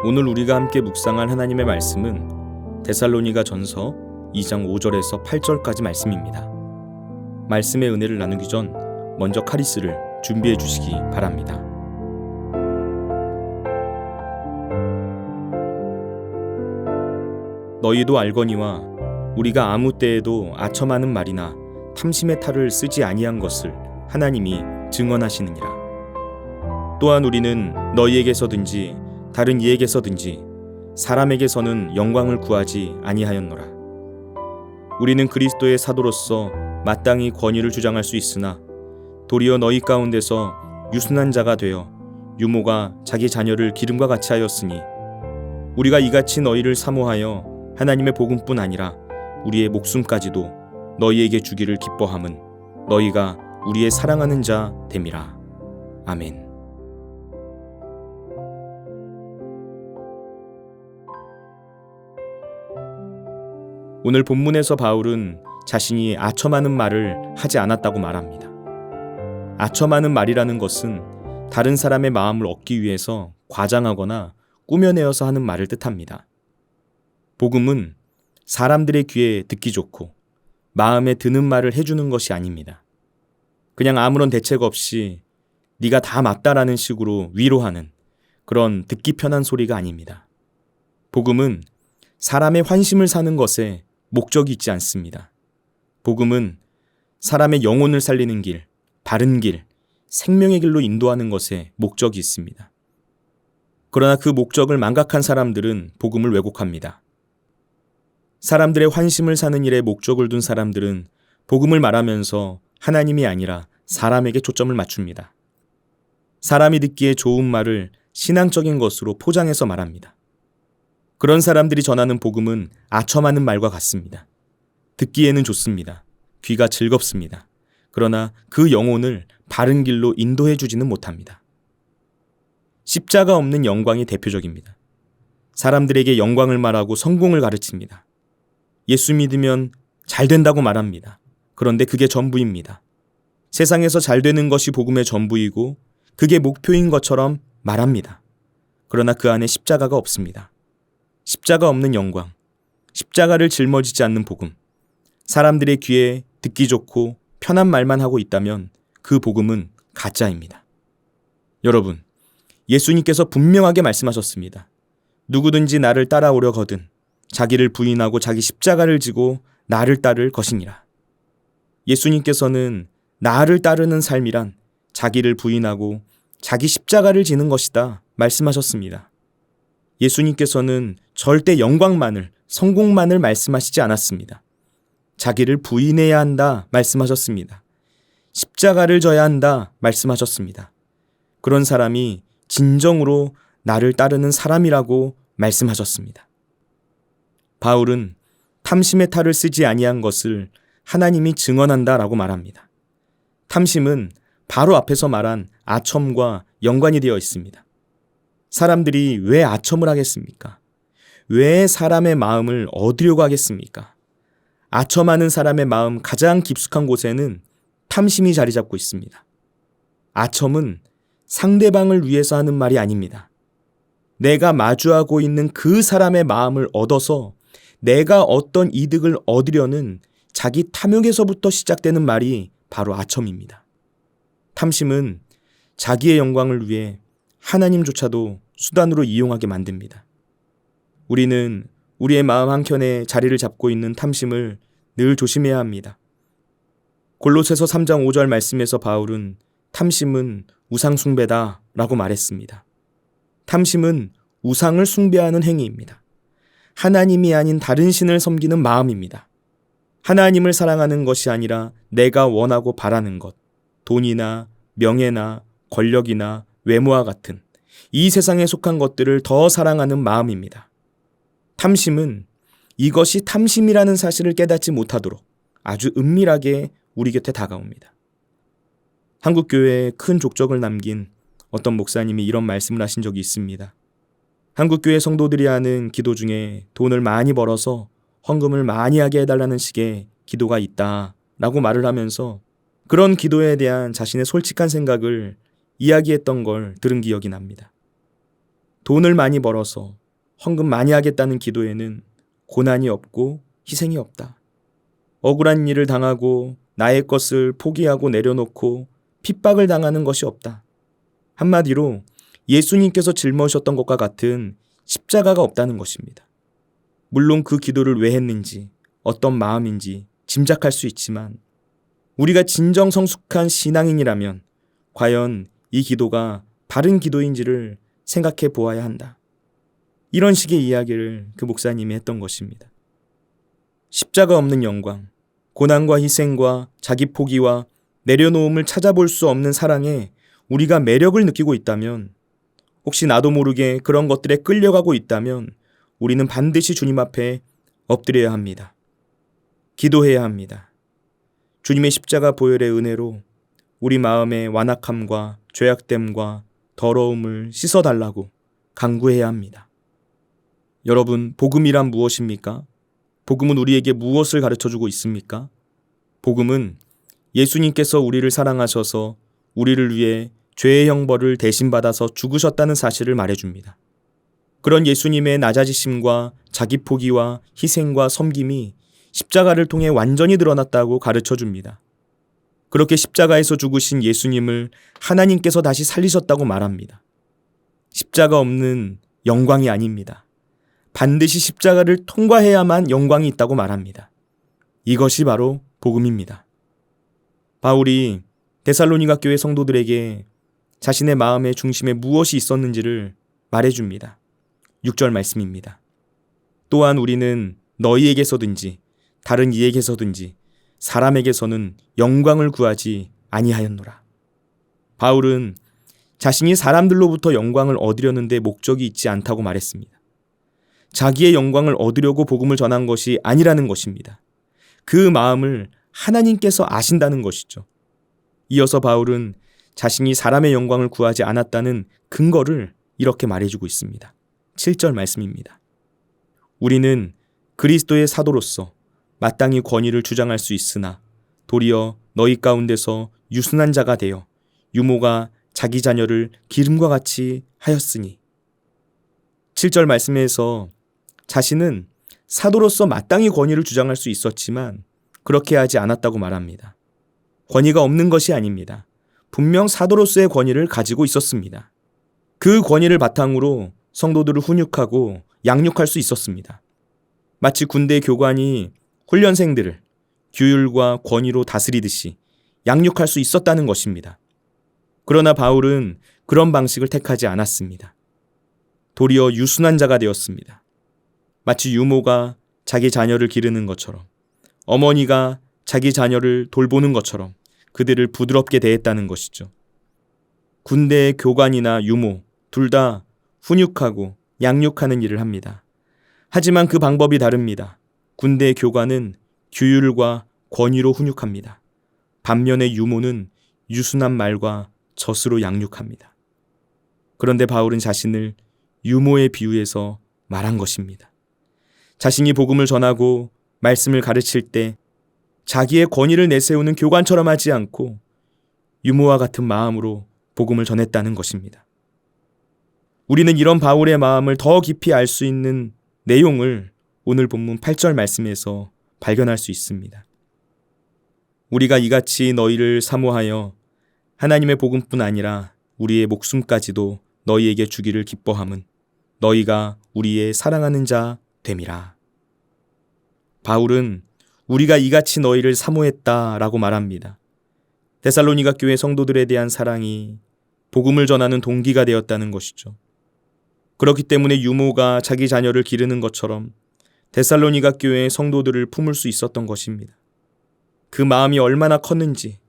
오늘 우리가 함께 묵상할 하나님의 말씀은 데살로니가 전서 2장 5절에서 8절까지 말씀입니다. 말씀의 은혜를 나누기 전 먼저 카리스를 준비해 주시기 바랍니다. 너희도 알거니와 우리가 아무 때에도 아첨하는 말이나 탐심의 탈을 쓰지 아니한 것을 하나님이 증언하시느니라. 또한 우리는 너희에게서든지 다른 이에게서든지 사람에게서는 영광을 구하지 아니하였노라. 우리는 그리스도의 사도로서 마땅히 권위를 주장할 수 있으나 도리어 너희 가운데서 유순한 자가 되어 유모가 자기 자녀를 기름과 같이 하였으니 우리가 이같이 너희를 사모하여 하나님의 복음뿐 아니라 우리의 목숨까지도 너희에게 주기를 기뻐함은 너희가 우리의 사랑하는 자 됨이라. 아멘. 오늘 본문에서 바울은 자신이 아첨하는 말을 하지 않았다고 말합니다. 아첨하는 말이라는 것은 다른 사람의 마음을 얻기 위해서 과장하거나 꾸며내어서 하는 말을 뜻합니다. 복음은 사람들의 귀에 듣기 좋고 마음에 드는 말을 해주는 것이 아닙니다. 그냥 아무런 대책 없이 네가 다 맞다라는 식으로 위로하는 그런 듣기 편한 소리가 아닙니다. 복음은 사람의 환심을 사는 것에 목적이 있지 않습니다. 복음은 사람의 영혼을 살리는 길, 바른 길, 생명의 길로 인도하는 것에 목적이 있습니다. 그러나 그 목적을 망각한 사람들은 복음을 왜곡합니다. 사람들의 환심을 사는 일에 목적을 둔 사람들은 복음을 말하면서 하나님이 아니라 사람에게 초점을 맞춥니다. 사람이 듣기에 좋은 말을 신앙적인 것으로 포장해서 말합니다. 그런 사람들이 전하는 복음은 아첨하는 말과 같습니다. 듣기에는 좋습니다. 귀가 즐겁습니다. 그러나 그 영혼을 바른 길로 인도해 주지는 못합니다. 십자가 없는 영광이 대표적입니다. 사람들에게 영광을 말하고 성공을 가르칩니다. 예수 믿으면 잘 된다고 말합니다. 그런데 그게 전부입니다. 세상에서 잘 되는 것이 복음의 전부이고 그게 목표인 것처럼 말합니다. 그러나 그 안에 십자가가 없습니다. 십자가 없는 영광, 십자가를 짊어지지 않는 복음, 사람들의 귀에 듣기 좋고 편한 말만 하고 있다면 그 복음은 가짜입니다. 여러분, 예수님께서 분명하게 말씀하셨습니다. 누구든지 나를 따라오려거든 자기를 부인하고 자기 십자가를 지고 나를 따를 것이니라. 예수님께서는 나를 따르는 삶이란 자기를 부인하고 자기 십자가를 지는 것이다 말씀하셨습니다. 예수님께서는 절대 영광만을, 성공만을 말씀하시지 않았습니다. 자기를 부인해야 한다 말씀하셨습니다. 십자가를 져야 한다 말씀하셨습니다. 그런 사람이 진정으로 나를 따르는 사람이라고 말씀하셨습니다. 바울은 탐심의 탈을 쓰지 아니한 것을 하나님이 증언한다라고 말합니다. 탐심은 바로 앞에서 말한 아첨과 연관이 되어 있습니다. 사람들이 왜 아첨을 하겠습니까? 왜 사람의 마음을 얻으려고 하겠습니까? 아첨하는 사람의 마음 가장 깊숙한 곳에는 탐심이 자리 잡고 있습니다. 아첨은 상대방을 위해서 하는 말이 아닙니다. 내가 마주하고 있는 그 사람의 마음을 얻어서 내가 어떤 이득을 얻으려는 자기 탐욕에서부터 시작되는 말이 바로 아첨입니다. 탐심은 자기의 영광을 위해 하나님조차도 수단으로 이용하게 만듭니다. 우리는 우리의 마음 한켠에 자리를 잡고 있는 탐심을 늘 조심해야 합니다. 골로새서 3장 5절 말씀에서 바울은 탐심은 우상 숭배다 라고 말했습니다. 탐심은 우상을 숭배하는 행위입니다. 하나님이 아닌 다른 신을 섬기는 마음입니다. 하나님을 사랑하는 것이 아니라 내가 원하고 바라는 것, 돈이나 명예나 권력이나 외모와 같은 이 세상에 속한 것들을 더 사랑하는 마음입니다. 탐심은 이것이 탐심이라는 사실을 깨닫지 못하도록 아주 은밀하게 우리 곁에 다가옵니다. 한국교회에 큰 족적을 남긴 어떤 목사님이 이런 말씀을 하신 적이 있습니다. 한국교회 성도들이 하는 기도 중에 돈을 많이 벌어서 헌금을 많이 하게 해달라는 식의 기도가 있다라고 말을 하면서 그런 기도에 대한 자신의 솔직한 생각을 이야기했던 걸 들은 기억이 납니다. 돈을 많이 벌어서 헌금 많이 하겠다는 기도에는 고난이 없고 희생이 없다. 억울한 일을 당하고 나의 것을 포기하고 내려놓고 핍박을 당하는 것이 없다. 한마디로 예수님께서 짊어지셨던 것과 같은 십자가가 없다는 것입니다. 물론 그 기도를 왜 했는지, 어떤 마음인지 짐작할 수 있지만 우리가 진정 성숙한 신앙인이라면 과연 이 기도가 바른 기도인지를 생각해 보아야 한다. 이런 식의 이야기를 그 목사님이 했던 것입니다. 십자가 없는 영광, 고난과 희생과 자기 포기와 내려놓음을 찾아볼 수 없는 사랑에 우리가 매력을 느끼고 있다면, 혹시 나도 모르게 그런 것들에 끌려가고 있다면 우리는 반드시 주님 앞에 엎드려야 합니다. 기도해야 합니다. 주님의 십자가 보혈의 은혜로 우리 마음의 완악함과 죄악됨과 더러움을 씻어달라고 간구해야 합니다. 여러분, 복음이란 무엇입니까? 복음은 우리에게 무엇을 가르쳐주고 있습니까? 복음은 예수님께서 우리를 사랑하셔서 우리를 위해 죄의 형벌을 대신 받아서 죽으셨다는 사실을 말해줍니다. 그런 예수님의 낮아지심과 자기 포기와 희생과 섬김이 십자가를 통해 완전히 드러났다고 가르쳐줍니다. 그렇게 십자가에서 죽으신 예수님을 하나님께서 다시 살리셨다고 말합니다. 십자가 없는 영광이 아닙니다. 반드시 십자가를 통과해야만 영광이 있다고 말합니다. 이것이 바로 복음입니다. 바울이 데살로니가 교회 성도들에게 자신의 마음의 중심에 무엇이 있었는지를 말해줍니다. 6절 말씀입니다. 또한 우리는 너희에게서든지 다른 이에게서든지 사람에게서는 영광을 구하지 아니하였노라. 바울은 자신이 사람들로부터 영광을 얻으려는 데 목적이 있지 않다고 말했습니다. 자기의 영광을 얻으려고 복음을 전한 것이 아니라는 것입니다. 그 마음을 하나님께서 아신다는 것이죠. 이어서 바울은 자신이 사람의 영광을 구하지 않았다는 근거를 이렇게 말해주고 있습니다. 7절 말씀입니다. 우리는 그리스도의 사도로서 마땅히 권위를 주장할 수 있으나 도리어 너희 가운데서 유순한 자가 되어 유모가 자기 자녀를 기름과 같이 하였으니. 7절 말씀에서 자신은 사도로서 마땅히 권위를 주장할 수 있었지만 그렇게 하지 않았다고 말합니다. 권위가 없는 것이 아닙니다. 분명 사도로서의 권위를 가지고 있었습니다. 그 권위를 바탕으로 성도들을 훈육하고 양육할 수 있었습니다. 마치 군대 교관이 훈련생들을 규율과 권위로 다스리듯이 양육할 수 있었다는 것입니다. 그러나 바울은 그런 방식을 택하지 않았습니다. 도리어 유순한 자가 되었습니다. 마치 유모가 자기 자녀를 기르는 것처럼, 어머니가 자기 자녀를 돌보는 것처럼 그들을 부드럽게 대했다는 것이죠. 군대의 교관이나 유모 둘 다 훈육하고 양육하는 일을 합니다. 하지만 그 방법이 다릅니다. 군대의 교관은 규율과 권위로 훈육합니다. 반면에 유모는 유순한 말과 젖으로 양육합니다. 그런데 바울은 자신을 유모에 비유해서 말한 것입니다. 자신이 복음을 전하고 말씀을 가르칠 때 자기의 권위를 내세우는 교관처럼 하지 않고 유모와 같은 마음으로 복음을 전했다는 것입니다. 우리는 이런 바울의 마음을 더 깊이 알 수 있는 내용을 오늘 본문 8절 말씀에서 발견할 수 있습니다. 우리가 이같이 너희를 사모하여 하나님의 복음뿐 아니라 우리의 목숨까지도 너희에게 주기를 기뻐함은 너희가 우리의 사랑하는 자 됨이라. 바울은 우리가 이같이 너희를 사모했다라고 말합니다. 데살로니가 교회 성도들에 대한 사랑이 복음을 전하는 동기가 되었다는 것이죠. 그렇기 때문에 유모가 자기 자녀를 기르는 것처럼 데살로니가 교회의 성도들을 품을 수 있었던 것입니다. 그 마음이 얼마나 컸는지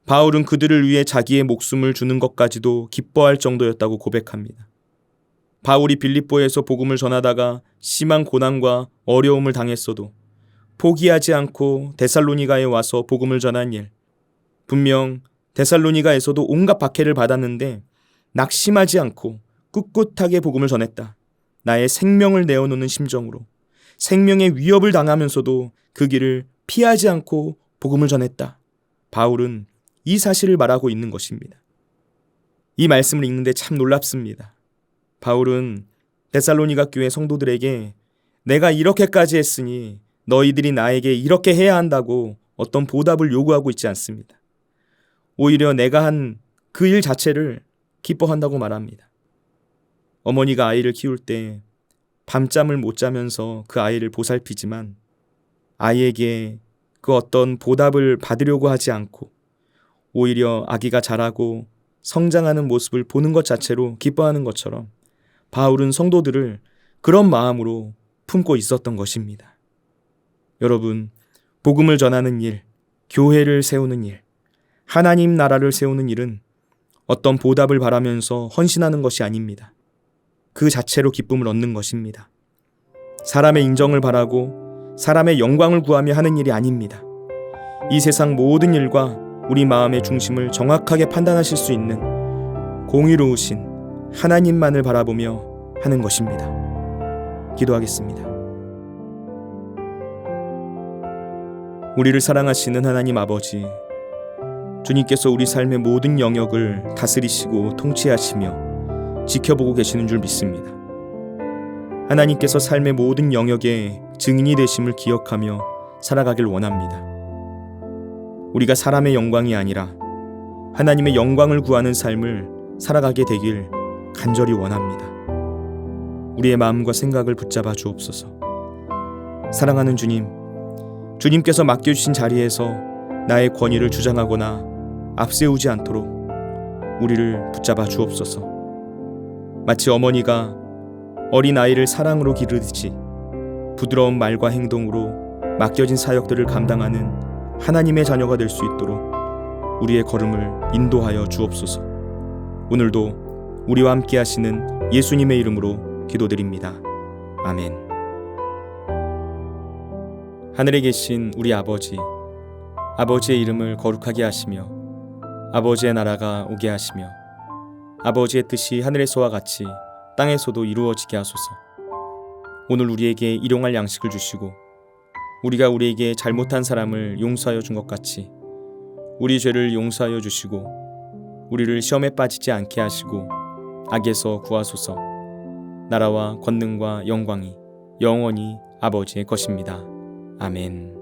바울은 그들을 위해 자기의 목숨을 주는 것까지도 기뻐할 정도였다고 고백합니다. 바울이 빌립보에서 복음을 전하다가 심한 고난과 어려움을 당했어도 포기하지 않고 데살로니가에 와서 복음을 전한 일, 분명 데살로니가에서도 온갖 박해를 받았는데 낙심하지 않고 꿋꿋하게 복음을 전했다. 나의 생명을 내어놓는 심정으로 생명의 위협을 당하면서도 그 길을 피하지 않고 복음을 전했다. 바울은 이 사실을 말하고 있는 것입니다. 이 말씀을 읽는데 참 놀랍습니다. 바울은 데살로니가 교회 성도들에게 내가 이렇게까지 했으니 너희들이 나에게 이렇게 해야 한다고 어떤 보답을 요구하고 있지 않습니다. 오히려 내가 한 그 일 자체를 기뻐한다고 말합니다. 어머니가 아이를 키울 때 밤잠을 못 자면서 그 아이를 보살피지만 아이에게 그 어떤 보답을 받으려고 하지 않고 오히려 아기가 자라고 성장하는 모습을 보는 것 자체로 기뻐하는 것처럼 바울은 성도들을 그런 마음으로 품고 있었던 것입니다. 여러분, 복음을 전하는 일, 교회를 세우는 일, 하나님 나라를 세우는 일은 어떤 보답을 바라면서 헌신하는 것이 아닙니다. 그 자체로 기쁨을 얻는 것입니다. 사람의 인정을 바라고 사람의 영광을 구하며 하는 일이 아닙니다. 이 세상 모든 일과 우리 마음의 중심을 정확하게 판단하실 수 있는 공의로우신 하나님만을 바라보며 하는 것입니다. 기도하겠습니다. 우리를 사랑하시는 하나님 아버지, 주님께서 우리 삶의 모든 영역을 다스리시고 통치하시며 지켜보고 계시는 줄 믿습니다. 하나님께서 삶의 모든 영역에 증인이 되심을 기억하며 살아가길 원합니다. 우리가 사람의 영광이 아니라 하나님의 영광을 구하는 삶을 살아가게 되길 간절히 원합니다. 우리의 마음과 생각을 붙잡아 주옵소서. 사랑하는 주님, 주님께서 맡겨주신 자리에서 나의 권위를 주장하거나 앞세우지 않도록 우리를 붙잡아 주옵소서. 마치 어머니가 어린 아이를 사랑으로 기르듯이 부드러운 말과 행동으로 맡겨진 사역들을 감당하는 하나님의 자녀가 될 수 있도록 우리의 걸음을 인도하여 주옵소서. 오늘도 우리와 함께 하시는 예수님의 이름으로 기도드립니다. 아멘. 하늘에 계신 우리 아버지, 아버지의 이름을 거룩하게 하시며 아버지의 나라가 오게 하시며 아버지의 뜻이 하늘에서와 같이 땅에서도 이루어지게 하소서. 오늘 우리에게 일용할 양식을 주시고 우리가 우리에게 잘못한 사람을 용서하여 준 것 같이 우리 죄를 용서하여 주시고 우리를 시험에 빠지지 않게 하시고 악에서 구하소서. 나라와 권능과 영광이 영원히 아버지의 것입니다. 아멘.